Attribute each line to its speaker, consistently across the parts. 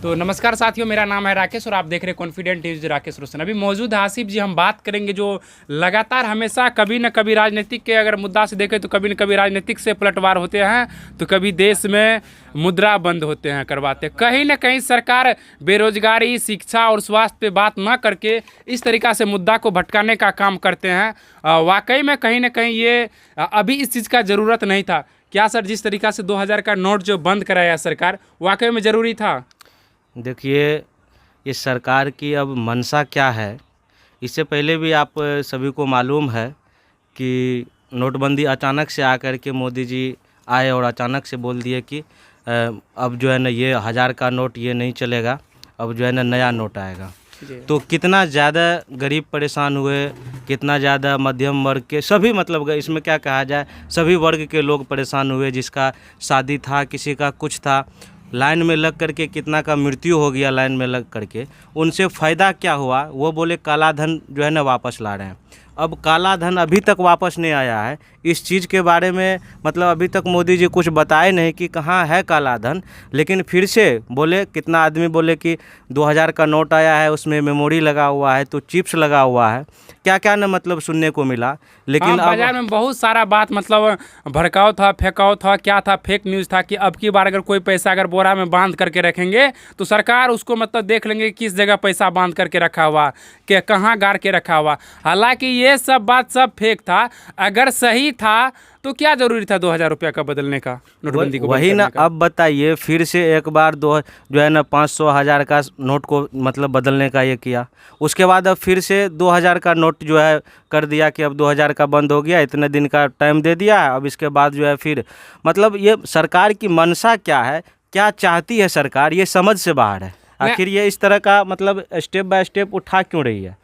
Speaker 1: तो नमस्कार साथियों, मेरा नाम है राकेश और आप देख रहे हैं कॉन्फिडेंट न्यूज राकेश रोशन। अभी मौजूद है आसिफ जी। हम बात करेंगे जो लगातार हमेशा कभी न कभी राजनीतिक के अगर मुद्दा से देखें तो कभी न कभी राजनीतिक से पलटवार होते हैं, तो कभी देश में मुद्रा बंद होते हैं करवाते हैं। कहीं ना कहीं सरकार बेरोजगारी, शिक्षा और स्वास्थ्य पे बात ना करके इस तरीक़ा से मुद्दा को भटकाने का काम करते हैं। वाकई में कहीं ना कहीं ये अभी इस चीज़ का ज़रूरत नहीं था क्या सर? जिस तरीक़ा से 2000 का नोट जो बंद कराया सरकार, वाकई में ज़रूरी था?
Speaker 2: देखिए, ये सरकार की अब मंशा क्या है, इससे पहले भी आप सभी को मालूम है कि नोटबंदी अचानक से आकर के मोदी जी आए और अचानक से बोल दिए कि अब जो है ना ये 1000 का नोट ये नहीं चलेगा, अब जो है ना नया नोट आएगा। तो कितना ज़्यादा गरीब परेशान हुए, कितना ज़्यादा मध्यम वर्ग के सभी, मतलब इसमें क्या कहा जाए, सभी वर्ग के लोग परेशान हुए। जिसका शादी था, किसी का कुछ था, लाइन में लग करके कितना का मृत्यु हो गया लाइन में लग करके। उनसे फ़ायदा क्या हुआ? वो बोले काला धन जो है ना वापस ला रहे हैं। अब काला धन अभी तक वापस नहीं आया है। इस चीज़ के बारे में मतलब अभी तक मोदी जी कुछ बताए नहीं कि कहाँ है काला धन। लेकिन फिर से बोले, कितना आदमी बोले कि 2000 का नोट आया है, उसमें मेमोरी लगा हुआ है, तो चिप्स लगा हुआ है, क्या क्या ना मतलब सुनने को मिला। लेकिन
Speaker 1: बाजार में बहुत सारा बात मतलब भड़काव था, फेंकाव था, क्या था, फेक न्यूज़ था कि अब की बार अगर कोई पैसा अगर बोरा में बांध करके रखेंगे तो सरकार उसको मतलब देख लेंगे किस जगह पैसा बांध करके रखा हुआ, कि कहाँ गाड़ के रखा हुआ। हालांकि ये सब बात सब फेक था। अगर सही था तो क्या जरूरी था 2000 रुपया का बदलने का, नोटबंदी को?
Speaker 2: वही ना, अब बताइए फिर से एक बार जो है ना 500 1000 का नोट को मतलब बदलने का ये किया। उसके बाद अब फिर से 2000 का नोट जो है कर दिया कि अब 2000 का बंद हो गया, इतने दिन का टाइम दे दिया है। अब इसके बाद जो है फिर मतलब ये सरकार की मंशा क्या है, क्या चाहती है सरकार, ये समझ से बाहर है। आखिर ये इस तरह का मतलब स्टेप बाय स्टेप उठा क्यों रही है?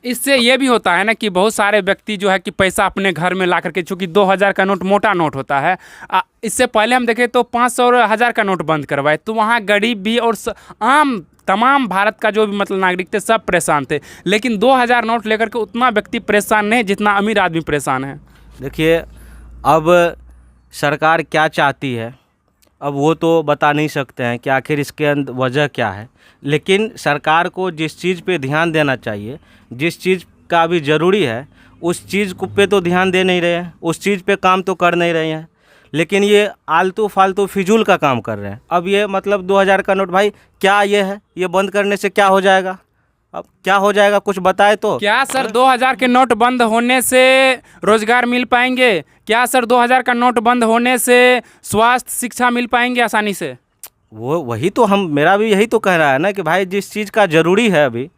Speaker 1: इससे ये भी होता है ना कि बहुत सारे व्यक्ति जो है कि पैसा अपने घर में ला करके, चूँकि 2000 का नोट मोटा नोट होता है, इससे पहले हम देखें तो 500 और 1000 का नोट बंद करवाए तो वहाँ गरीब भी और आम तमाम भारत का जो भी मतलब नागरिक थे सब परेशान थे। लेकिन 2000 नोट लेकर के उतना व्यक्ति परेशान नहीं जितना अमीर आदमी परेशान है।
Speaker 2: देखिए, अब सरकार क्या चाहती है, अब वो तो बता नहीं सकते हैं कि आखिर इसके वजह क्या है। लेकिन सरकार को जिस चीज़ पे ध्यान देना चाहिए, जिस चीज़ का अभी ज़रूरी है, उस चीज़ को पे तो ध्यान दे नहीं रहे हैं, उस चीज़ पे काम तो कर नहीं रहे हैं। लेकिन ये आलतू फालतू फिजूल का काम कर रहे हैं। अब ये मतलब 2000 का नोट, भाई क्या ये है, ये बंद करने से क्या हो जाएगा? अब क्या हो जाएगा कुछ बताए तो। क्या
Speaker 1: सर 2000 के नोट बंद होने से रोजगार मिल पाएंगे? क्या सर 2000 का नोट बंद होने से स्वास्थ्य शिक्षा मिल पाएंगे आसानी से?
Speaker 2: वही तो मेरा भी यही तो कह रहा है ना कि भाई जिस चीज़ का ज़रूरी है, अभी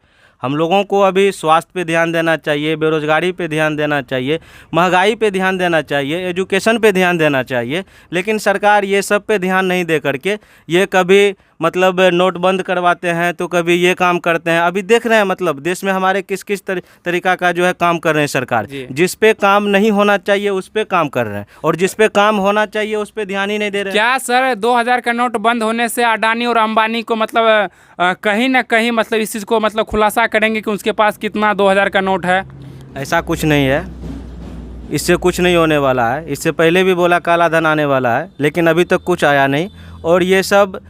Speaker 2: हम लोगों को अभी स्वास्थ्य पे ध्यान देना चाहिए, बेरोजगारी पे ध्यान देना चाहिए, महंगाई पे ध्यान देना चाहिए, एजुकेशन पे ध्यान देना चाहिए। लेकिन सरकार ये सब पे ध्यान नहीं दे करके ये कभी मतलब नोट बंद करवाते हैं तो कभी ये काम करते हैं। अभी देख रहे हैं मतलब देश में हमारे किस किस तरीका का जो है काम कर रहे हैं सरकार। जिस पे काम नहीं होना चाहिए उस पे काम कर रहे हैं, और जिस पे काम होना चाहिए उस पे ध्यान ही नहीं दे रहे हैं।
Speaker 1: क्या सर 2000 का नोट बंद होने से अडानी और अंबानी को मतलब कहीं ना कहीं मतलब इस चीज़ को मतलब खुलासा करेंगे कि उसके पास कितना 2000 का नोट है?
Speaker 2: ऐसा कुछ नहीं है, इससे कुछ नहीं होने वाला है। इससे पहले भी बोला काला धन आने वाला है, लेकिन अभी तक कुछ आया नहीं। और ये सब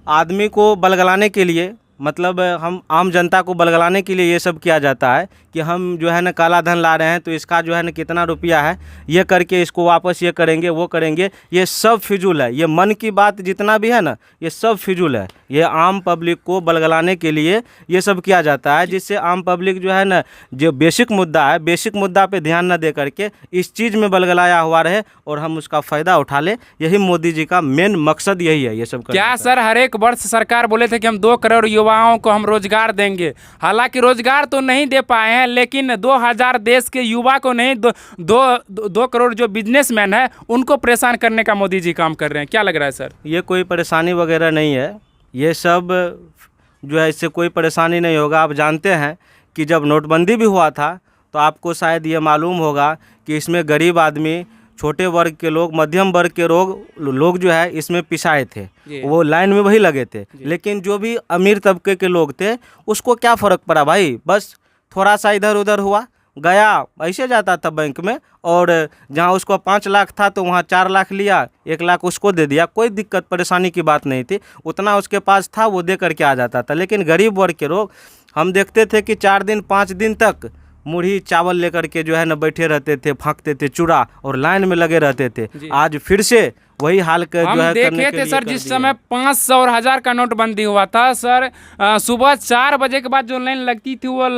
Speaker 2: आदमी को बलगलाने के लिए, मतलब हम आम जनता को बलगलाने के लिए ये सब किया जाता है कि हम जो है ना काला धन ला रहे हैं तो इसका जो है ना कितना रुपया है, ये करके इसको वापस ये करेंगे वो करेंगे। ये सब फिजूल है। ये मन की बात जितना भी है ना, ये सब फिजूल है। ये आम पब्लिक को बलगलाने के लिए ये सब किया जाता है, जिससे आम पब्लिक जो है ना, जो बेसिक मुद्दा है, बेसिक मुद्दा पे ध्यान न दे करके इस चीज़ में बलगलाया हुआ रहे और हम उसका फ़ायदा उठा ले। यही मोदी जी का मेन मकसद यही है ये सब।
Speaker 1: क्या सर हर एक वर्ष सरकार बोले थे कि हम 2 करोड़ युवाओं को हम रोजगार देंगे? हालांकि रोजगार तो नहीं दे पाए हैं, लेकिन 2000 देश के युवा को नहीं, 2 करोड़ जो बिजनेसमैन है उनको परेशान करने का मोदी जी काम कर रहे हैं। क्या लग रहा है सर?
Speaker 2: ये कोई परेशानी वगैरह नहीं है, ये सब जो है इससे कोई परेशानी नहीं होगा। आप जानते हैं कि जब नोटबंदी भी हुआ था तो आपको शायद ये मालूम होगा कि इसमें गरीब आदमी, छोटे वर्ग के लोग, मध्यम वर्ग के लोग जो है इसमें पिसाए थे, वो लाइन में वही लगे थे। लेकिन जो भी अमीर तबके के लोग थे उसको क्या फ़र्क पड़ा भाई, बस थोड़ा सा इधर उधर हुआ, गया ऐसे जाता था बैंक में, और जहाँ उसको 5 लाख था तो वहाँ 4 लाख लिया, 1 लाख उसको दे दिया, कोई दिक्कत परेशानी की बात नहीं थी, उतना उसके पास था वो दे करके आ जाता था। लेकिन गरीब वर्ग के लोग हम देखते थे कि 4 दिन 5 दिन तक मुढ़ी चावल लेकर के जो है ना बैठे रहते थे, फाँकते थे चूड़ा और लाइन में लगे रहते थे। आज फिर से वही हाल का
Speaker 1: हम
Speaker 2: जो है
Speaker 1: देखे
Speaker 2: करने के
Speaker 1: थे
Speaker 2: लिए
Speaker 1: सर
Speaker 2: कर
Speaker 1: जिस
Speaker 2: दिया
Speaker 1: समय 500 और 1000 का नोटबंदी हुआ था सर, सुबह 4 बजे के बाद जो लाइन लगती थी वो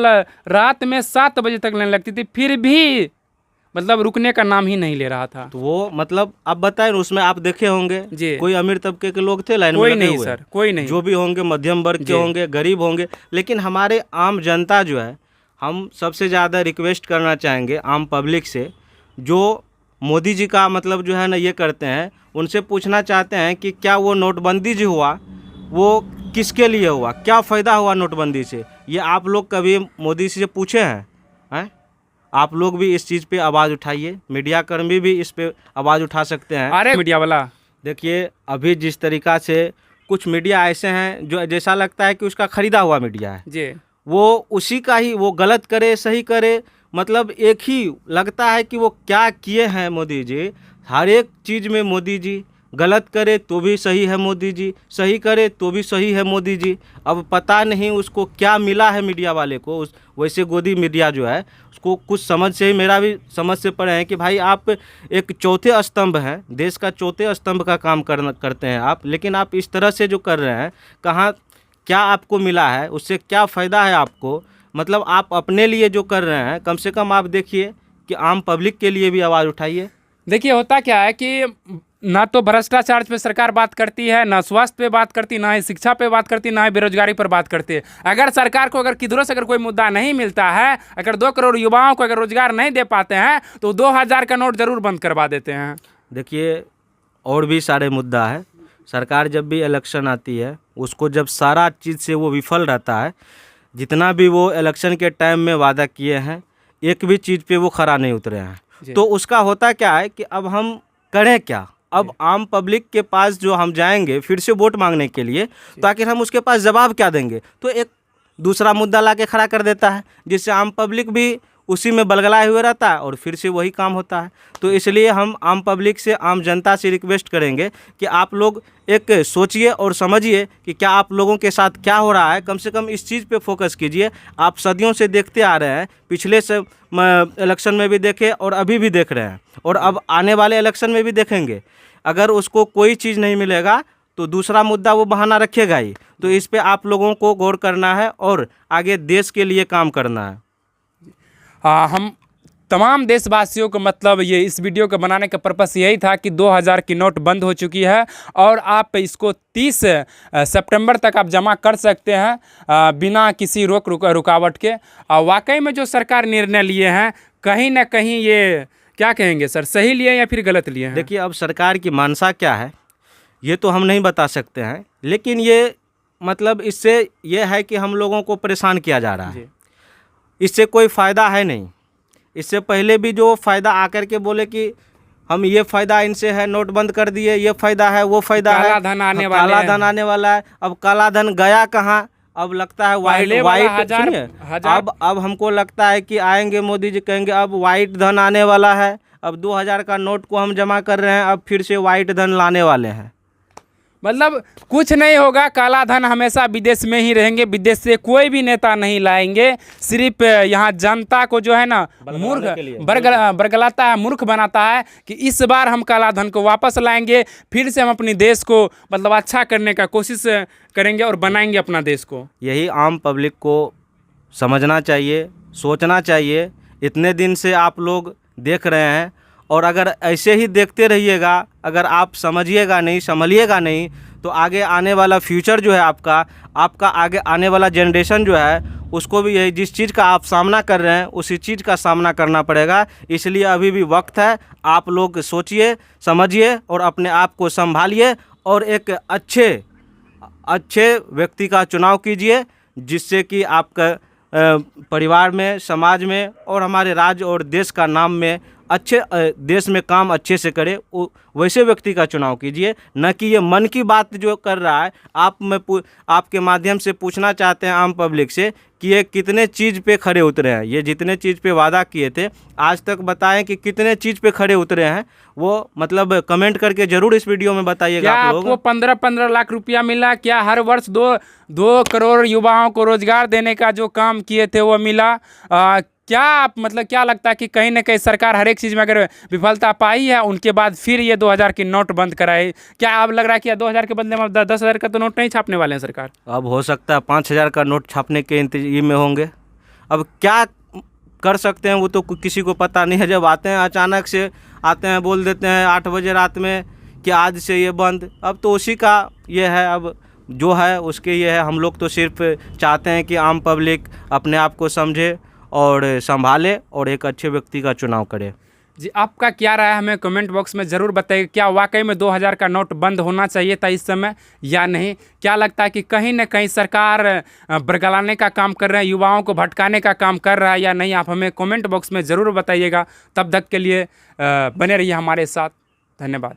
Speaker 1: रात में 7 बजे तक लाइन लगती थी, फिर भी मतलब रुकने का नाम ही नहीं ले रहा था।
Speaker 2: तो वो मतलब आप बताएं, उसमें आप देखे होंगे
Speaker 1: जी।
Speaker 2: कोई अमीर तबके के लोग थे लाइन में
Speaker 1: कोई
Speaker 2: लगे
Speaker 1: नहीं
Speaker 2: हुए?
Speaker 1: सर, कोई नहीं।
Speaker 2: जो भी होंगे मध्यम वर्ग के होंगे, गरीब होंगे, लेकिन हमारे आम जनता जो है, हम सबसे ज़्यादा रिक्वेस्ट करना चाहेंगे आम पब्लिक से, जो मोदी जी का मतलब जो है ना ये करते हैं, उनसे पूछना चाहते हैं कि क्या वो नोटबंदी जो हुआ वो किसके लिए हुआ, क्या फ़ायदा हुआ नोटबंदी से? ये आप लोग कभी मोदी जी से पूछे हैं? आप लोग भी इस चीज़ पे आवाज़ उठाइए, मीडिया कर्मी भी इस पे आवाज़ उठा सकते हैं।
Speaker 1: अरे मीडिया वाला
Speaker 2: देखिए अभी जिस तरीक़ा से कुछ मीडिया ऐसे हैं जो जैसा लगता है कि उसका ख़रीदा हुआ मीडिया है
Speaker 1: जी,
Speaker 2: वो उसी का ही, वो गलत करे सही करे, मतलब एक ही लगता है कि वो क्या किए हैं मोदी जी। हर एक चीज़ में मोदी जी, गलत करे तो भी सही है मोदी जी, सही करे तो भी सही है मोदी जी। अब पता नहीं उसको क्या मिला है मीडिया वाले को, उस वैसे गोदी मीडिया जो है उसको कुछ समझ से ही, मेरा भी समझ से पड़े हैं कि भाई आप एक चौथे स्तंभ हैं, देश का चौथे स्तंभ का काम करते हैं आप, लेकिन आप इस तरह से जो कर रहे हैं, कहाँ क्या आपको मिला है, उससे क्या फ़ायदा है आपको? मतलब आप अपने लिए जो कर रहे हैं, कम से कम आप देखिए कि आम पब्लिक के लिए भी आवाज़ उठाइए।
Speaker 1: देखिए होता क्या है कि ना तो भ्रष्टाचार पे सरकार बात करती है, ना स्वास्थ्य पे बात करती, ना ही शिक्षा पे बात करती, ना ही बेरोजगारी पर बात करती है। अगर सरकार को अगर किधरों से अगर कोई मुद्दा नहीं मिलता है, अगर 2 करोड़ युवाओं को अगर रोजगार नहीं दे पाते हैं तो 2000 का नोट जरूर बंद करवा देते हैं।
Speaker 2: देखिए और भी सारे मुद्दा है, सरकार जब भी इलेक्शन आती है उसको जब सारा चीज़ से वो विफल रहता है, जितना भी वो इलेक्शन के टाइम में वादा किए हैं एक भी चीज़ पे वो खरा नहीं उतरे हैं, तो उसका होता क्या है कि अब हम करें क्या? अब आम पब्लिक के पास जो हम जाएंगे फिर से वोट मांगने के लिए, तो आखिर हम उसके पास जवाब क्या देंगे? तो एक दूसरा मुद्दा ला के खड़ा कर देता है, जिससे आम पब्लिक भी उसी में बलगलाए हुए रहता है और फिर से वही काम होता है। तो इसलिए हम आम पब्लिक से, आम जनता से रिक्वेस्ट करेंगे कि आप लोग एक सोचिए और समझिए कि क्या आप लोगों के साथ क्या हो रहा है, कम से कम इस चीज़ पे फोकस कीजिए। आप सदियों से देखते आ रहे हैं, पिछले से इलेक्शन में भी देखे और अभी भी देख रहे हैं और अब आने वाले इलेक्शन में भी देखेंगे। अगर उसको कोई चीज़ नहीं मिलेगा तो दूसरा मुद्दा वो बहाना रखेगा ही। तो इस पे आप लोगों को गौर करना है और आगे देश के लिए काम करना है।
Speaker 1: हम तमाम देशवासियों को मतलब ये इस वीडियो को बनाने का पर्पस यही था कि 2000 की नोट बंद हो चुकी है और आप इसको 30 सितंबर तक आप जमा कर सकते हैं बिना किसी रुकावट के। वाकई में जो सरकार निर्णय लिए हैं कहीं ना कहीं ये क्या कहेंगे सर, सही लिए या फिर गलत लिए हैं?
Speaker 2: देखिए अब सरकार की मंशा क्या है ये तो हम नहीं बता सकते हैं, लेकिन ये मतलब इससे ये है कि हम लोगों को परेशान किया जा रहा है, इससे कोई फ़ायदा है नहीं। इससे पहले भी जो फ़ायदा आकर के बोले कि हम ये फ़ायदा इनसे है, नोट बंद कर दिए, ये फ़ायदा है, वो फ़ायदा है,
Speaker 1: काला धन आने वाला
Speaker 2: काला धन आने वाला है। अब काला धन गया कहाँ? अब लगता है वाइट सुनिए, अब हमको लगता है कि आएंगे मोदी जी कहेंगे अब वाइट धन आने वाला है, अब 2000 का नोट को हम जमा कर रहे हैं, अब फिर से वाइट धन लाने वाले हैं।
Speaker 1: मतलब कुछ नहीं होगा, काला धन हमेशा विदेश में ही रहेंगे, विदेश से कोई भी नेता नहीं लाएंगे। सिर्फ यहाँ जनता को जो है ना मूर्ख बरगलाता है, मूर्ख बनाता है कि इस बार हम काला धन को वापस लाएंगे, फिर से हम अपने देश को मतलब अच्छा करने का कोशिश करेंगे और बनाएंगे अपना देश को।
Speaker 2: यही आम पब्लिक को समझना चाहिए, सोचना चाहिए। इतने दिन से आप लोग देख रहे हैं और अगर ऐसे ही देखते रहिएगा, अगर आप समझिएगा नहीं, संभलिएगा नहीं, तो आगे आने वाला फ्यूचर जो है आपका आगे आने वाला जनरेशन जो है उसको भी यही जिस चीज़ का आप सामना कर रहे हैं उसी चीज़ का सामना करना पड़ेगा। इसलिए अभी भी वक्त है, आप लोग सोचिए, समझिए और अपने आप को संभालिए और एक अच्छे व्यक्ति का चुनाव कीजिए, जिससे कि आपका परिवार में, समाज में और हमारे राज्य और देश का नाम में अच्छे देश में काम अच्छे से करे, वैसे व्यक्ति का चुनाव कीजिए, न कि ये मन की बात जो कर रहा है। आपके माध्यम से पूछना चाहते हैं आम पब्लिक से कि ये कितने चीज़ पे खड़े उतरे हैं। ये जितने चीज़ पे वादा किए थे आज तक बताएं कि कितने चीज़ पे खड़े उतरे हैं, वो मतलब कमेंट करके जरूर इस वीडियो में बताइएगा।
Speaker 1: क्या
Speaker 2: आप लोग
Speaker 1: आपको 15-15 लाख रुपया मिला? क्या हर वर्ष 2 करोड़ युवाओं को रोजगार देने का जो काम किए थे वो मिला? क्या आप मतलब क्या लगता है कि कहीं ना कहीं सरकार हर एक चीज़ में अगर विफलता पाई है उनके बाद फिर ये 2000 की नोट बंद कराए? क्या आप लग रहा है कि 2000 के बदले में 10,000 का तो नोट नहीं छापने वाले हैं सरकार?
Speaker 2: अब हो सकता है 5,000 का नोट छापने के इंतजाम में होंगे। अब क्या कर सकते हैं वो तो किसी को पता नहीं है। जब आते हैं अचानक से आते हैं, बोल देते हैं 8 बजे रात में कि आज से ये बंद। अब तो उसी का ये है, अब जो है उसके ये है। हम लोग तो सिर्फ चाहते हैं कि आम पब्लिक अपने आप को समझे और संभाले और एक अच्छे व्यक्ति का चुनाव करे।
Speaker 1: जी, आपका क्या राय है हमें कमेंट बॉक्स में ज़रूर बताइए। क्या वाकई में 2000 का नोट बंद होना चाहिए था इस समय या नहीं? क्या लगता है कि कहीं ना कहीं सरकार बरगलाने का काम कर रहे हैं, युवाओं को भटकाने का काम कर रहा है या नहीं? आप हमें कमेंट बॉक्स में ज़रूर बताइएगा। तब तक के लिए बने रहिए हमारे साथ। धन्यवाद।